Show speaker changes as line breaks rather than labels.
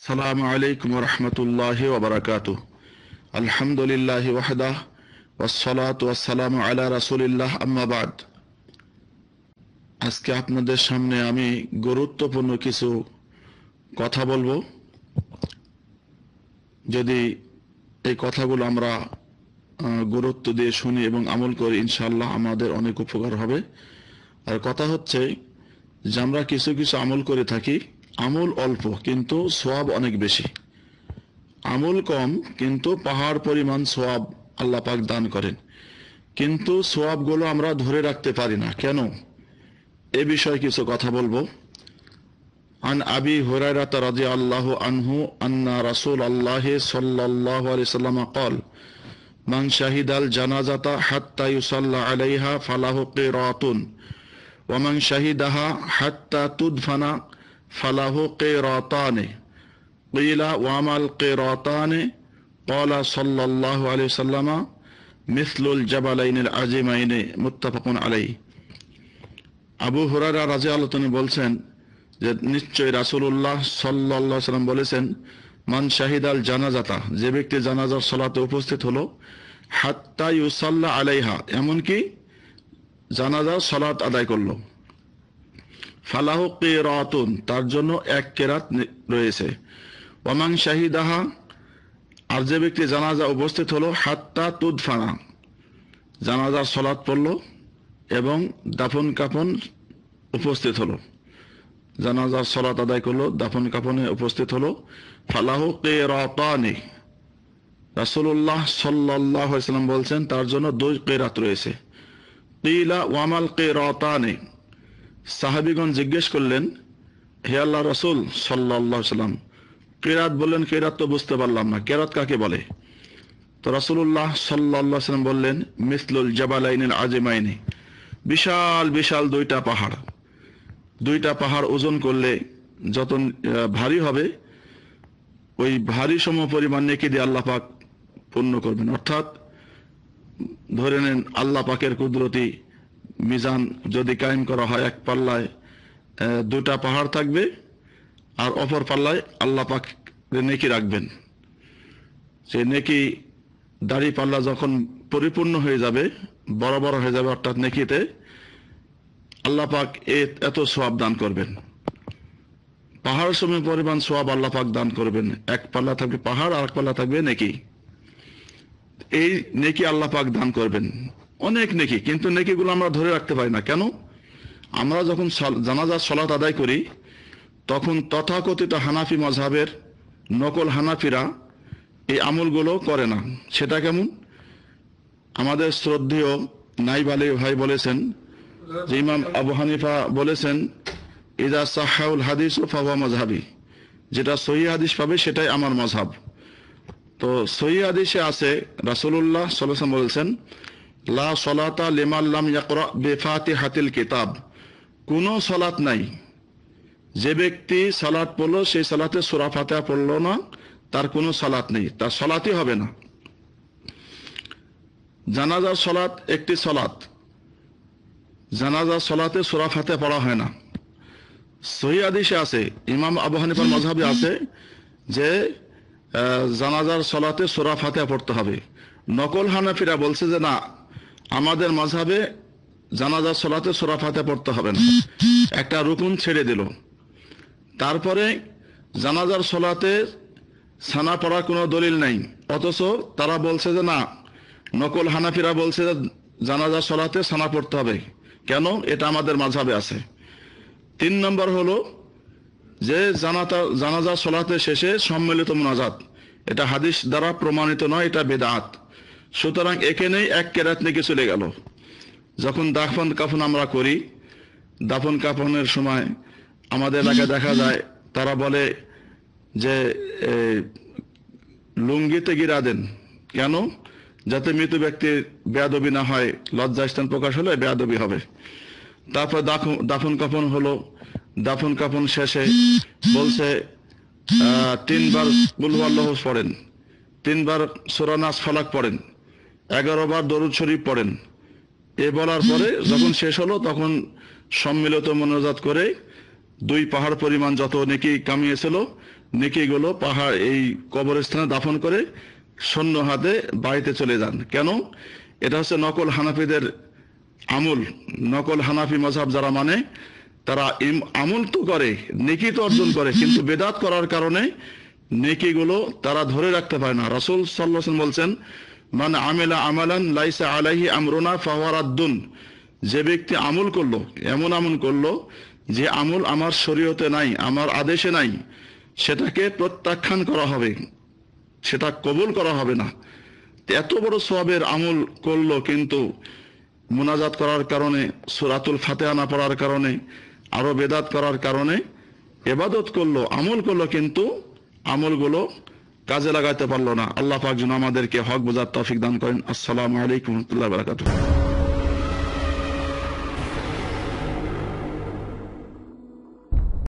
আসসালামু আলাইকুম ওয়া রাহমাতুল্লাহি ওয়া বারাকাতুহু। আলহামদুলিল্লাহি ওয়াহদাহ ওয়াসসালাতু ওয়াসসালামু আলা রাসূলিল্লাহ, আম্মা বাদ। আজকে আপনাদের সামনে আমি গুরুত্বপূর্ণ কিছু কথা বলবো। যদি এই কথাগুলো আমরা গুরুত্ব দিয়ে শুনি এবং আমল করি, ইনশাআল্লাহ আমাদের অনেক উপকার হবে। আর কথা হচ্ছে যে আমরা কিছু কিছু আমল করে থাকি, আমল অল্প কিন্তু সওয়াব অনেক বেশি। আমল কম কিন্তু পাহাড় পরিমাণ সওয়াব আল্লাহ পাক দান করেন, কিন্তু সওয়াবগুলো আমরা ধরে রাখতে পারি না। কেন? এ বিষয়ে কিছু কথা বলবো। আন আবি হুরায়রা রাদিয়াল্লাহু আনহু আন্না রাসূলুল্লাহ সাল্লাল্লাহু আলাইহি ওয়াসাল্লাম قال মান শাহিদাল জানাজাতা হাত্তা ইউসাল্লা আলাইহা ফালাহু কিরাতুন ওয়া মান শাহিদাহা হাত্তা তুদফানা ফালাহু কিরাতানি কিলা ওয়া মাল কিরাতানি ক্বালা সাল্লাল্লাহু আলাইহি ওয়াসাল্লাম মিসলুল জাবালাইনিল আযীমাইনি মুত্তাফাকুন আলাইহি। আবু হুরায়রা রাদিয়াল্লাহু আনহু বলছেন যে নিশ্চয় রাসূলুল্লাহ সাল্লাল্লাহু আলাইহি ওয়াসাল্লাম বলেছেন, মান শাহিদাল জানাজাতা, যে ব্যক্তি জানাজার সালাতে উপস্থিত হলো, হাত্তা ইউসাল্লা আলাইহা, এমনকি জানাজার সালাত আদায় করলো, ফালাহু কিরাতুন, তার জন্য এক কেরাত রয়েছে। ওয়া মান শাহিদাহা, আর যে ব্যক্তি জানাজা উপস্থিত হলো, হাত্তা তুদফানা, জানাজার সালাত পড়লো এবং দাফন কাফন উপস্থিত হলো, জানাজার সালাত আদায় করলো, দাফন কাফনে উপস্থিত হলো, ফালাহু কিরাতানি, রাসূলুল্লাহ সাল্লাল্লাহু আলাইহি ওয়াসাল্লাম বলছেন তার জন্য 2 কিরাত রয়েছে। কিলা ওয়া মাল কিরাতানি, সাহাবীগণ জিজ্ঞেস করলেন, হে আল্লাহর রাসূল সাল্লাল্লাহু আলাইহি ওয়াসাল্লাম, কিরাত বললেন, কিরাত তো বুঝতে পারলাম না, কিরাত কাকে বলে? তো রাসূলুল্লাহ সাল্লাল্লাহু আলাইহি ওয়াসাল্লাম বললেন, মিসলুল জাবালাইনিল আযীমাইনি, বিশাল বিশাল 2টা পাহাড়। 2টা পাহাড় ওজন করলে যত ভারী হবে, ওই ভারী সম পরিমাণ নেকি দিয়ে আল্লাহ পাক পূর্ণ করবেন। অর্থাৎ ধরে নেন আল্লাহ পাকের কুদরতি মিজান যদি কায়েম করা হয়, এক পাল্লায় 2টা পাহাড় থাকবে আর অপর পাল্লায় আল্লাহ পাক নেকি রাখবেন। সেই নেকি দাড়ি পাল্লা যখন পরিপূর্ণ হয়ে যাবে, বড় বড় হয়ে যাবে, অর্থাৎ নেকিতে আল্লাহ পাক এত সওয়াব দান করবেন, পাহাড় সম পরিমাণ সওয়াব আল্লাহ পাক দান করবেন। এক পাল্লা থাকবে পাহাড় আর এক পাল্লা থাকবে নেকি। এই নেকি আল্লাহ পাক দান করবেন, অনেক নেকি, কিন্তু নেকিগুলো আমরা ধরে রাখতে পারি না। কেন? আমরা যখন জানাজার সালাত আদায় করি, তখন তথাকথিত হানাফি মাযহাবের নকল হানাফিরা এই আমলগুলো করে না। সেটা কেমন? আমাদের শ্রদ্ধেয় নাইব আলী ভাই বলেছেন যে ইমাম আবু হানিফা বলেছেন, ইযা সাহহাউল হাদিসু ফাহুয়া মাযহাবি, যেটা সহিহ হাদিস পাবে সেটাই আমার মাযহাব। তো সহিহ হাদিসে আছে রাসূলুল্লাহ সাল্লাল্লাহু আলাইহি ওয়াসাল্লাম বলেছেন, লা সালাতা লিমান লাম ইয়াকরা বিফাতিহাতিল কিতাব, কোনো সালাত নাই, যে ব্যক্তি সালাত পড়লো সেই সালাতে সূরা ফাতিহা পড়লো না, তার কোনো সালাত নেই, তার সালাতই হবে না। জানাজার সালাত একটি সালাত, জানাজার সালাতে সূরা ফাতিহা পড়া হয় না। সহিহ হাদিসে আছে, ইমাম আবু হানিফার মাযহাবে আছে যে জানাজার সালাতে সূরা ফাতিহা পড়তে হবে। নকল হানাফিরা বলছে যে না, আমাদের মাযহাবে জানাজার সালাতে সূরা ফাতিহা পড়তে হবে না, একটা রুকুন ছেড়ে দিল। তারপরে জানাজার সালাতে সানা পড়ার কোনো দলিল নাই, অথচ তারা বলছে যে না, নকল হানাফিরা বলছে যে জানাজার সালাতে সানা পড়তে হবে। কেন? এটা আমাদের মাযহাবে আছে। 3 নম্বর হলো যে জানাজার সালাতের শেষে সম্মিলিত মুনাজাত, এটা হাদিস দ্বারা প্রমাণিত নয়, এটা বেদাত। সুতরাং এখানেই এক কেরাত নেকি চলে গেল। যখন দাফন কাফন আমরা করি, দাফন কাফনের সময় আমাদের এলাকায় দেখা যায় তারা বলে যে লুঙ্গিতে গিরা দেন। কেন? যাতে মৃত ব্যক্তির বেয়াদবি না হয়, লজ্জাস্থান প্রকাশ হলে বেয়াদবি হবে। তারপর দাফন কাফন হলো, দাফন কাফন শেষে বলছে 3 বার কুল হুয়াল্লাহু পড়েন, 3 বার সূরা নাস ফালাক পড়েন, 11 বার দরুদ শরীফ পড়েন। এ বলার পরে যখন শেষ হলো, তখন সম্মিলিত মোনাজাত করে 2 পাহাড় পরিমাণ যত নেকি কামিয়েছিল নেকিগুলো পাহাড় এই কবরস্থানে দাফন করে শূন্য হাতে বাড়িতে চলে যান। কেন? এটা হচ্ছে নকল হানাফিদের আমল। নকল হানাফি মাযহাব যারা মানে তারা আমল তো করে, নেকি তো অর্জন করে, কিন্তু বেদাত করার কারণে নেকিগুলো তারা ধরে রাখতে পারে না। রাসূল সাল্লাল্লাহু আলাইহি ওয়াসাল্লাম বলছেন, মান আমিলা আমালান লাইসা আলাইহি আমরুনা ফাহুয়া রাদ্দুন। যে ব্যক্তি আমল করলো, এমন আমল করলো যে আমল আমার শরীয়তে নাই, আমার আদেশে নাই, সেটাকে প্রত্যাখ্যান করা হবে, সেটা কবুল করা হবে না। এত বড় সওয়াবের আমল করলো, কিন্তু মুনাজাত করার কারণে, সূরাতুল ফাতিহা না পড়ার কারণে, আরো বেদাত করার কারণে ইবাদত করলো, আমল করলো, কিন্তু আমলগুলো কাজে লাগাতে পারলো না। আল্লাহ পাক যেন আমাদেরকে হক বোঝার তৌফিক দান করেন। আসসালামু আলাইকুম ওয়া রাহমাতুল্লাহি ওয়া বারাকাতুহু।